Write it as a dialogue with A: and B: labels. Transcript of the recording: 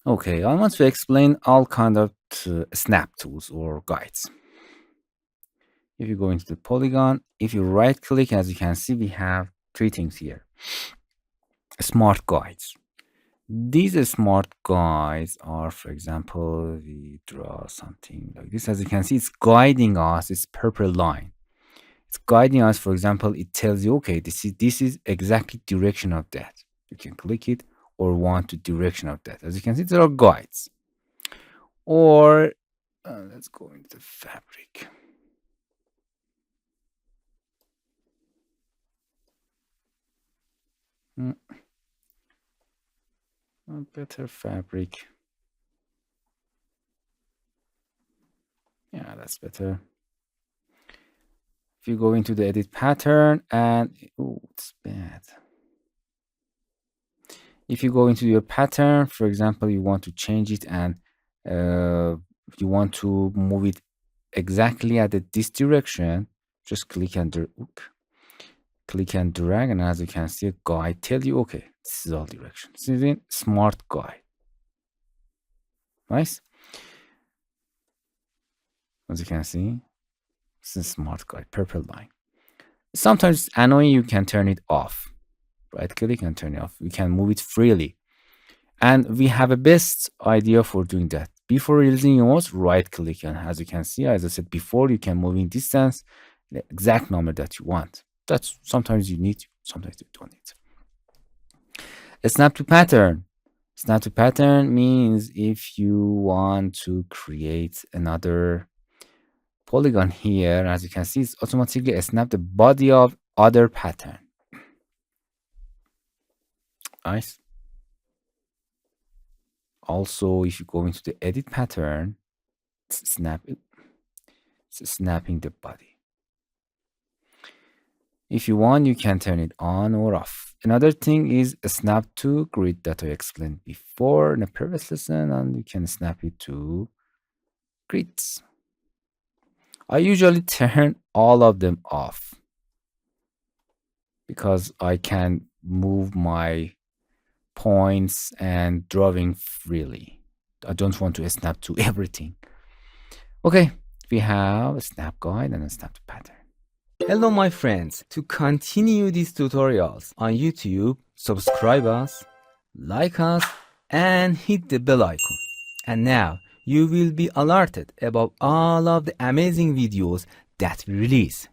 A: Okay, I want to explain all kind of snap tools or guides. If you go into the polygon, if you right click, as you can see, we have three things here. Smart guides. These smart guides are, for example, we draw something like this. As you can see, it's guiding us, it's purple line. It's guiding us. For example, it tells you, okay, this is exactly direction of that. You can click it or want to direction of that. As you can see, there are guides. Or let's go into fabric. Better fabric. Yeah, that's better. If you go into the edit pattern and oh, it's bad. If you go into your pattern, for example, you want to change it and you want to move it exactly at this direction, just click and drag, and as you can see, a guide tell you, okay, this is all direction. This is a smart guide. Nice. As you can see, this is a smart guide, purple line. Sometimes it's annoying, you can turn it off. Right click and turn it off. You can move it freely. And we have a best idea for doing that. Before releasing your mouse, right click, and as you can see, as I said before, you can move in distance the exact number that you want. That's sometimes you need, sometimes you don't need. A snap to pattern. Snap to pattern means if you want to create another polygon here, as you can see, it's automatically snap the body of other pattern. Nice. Also, if you go into the edit pattern, it's snapping the body. If you want, you can turn it on or off. Another thing is a snap to grid that I explained before in a previous lesson, and you can snap it to grids. I usually turn all of them off because I can move my points and drawing freely. I don't want to snap to everything. Okay, we have a snap guide and a snap to pattern. Hello my friends, to continue these tutorials on YouTube, subscribe us, like us, and hit the bell icon. And now you will be alerted about all of the amazing videos that we release.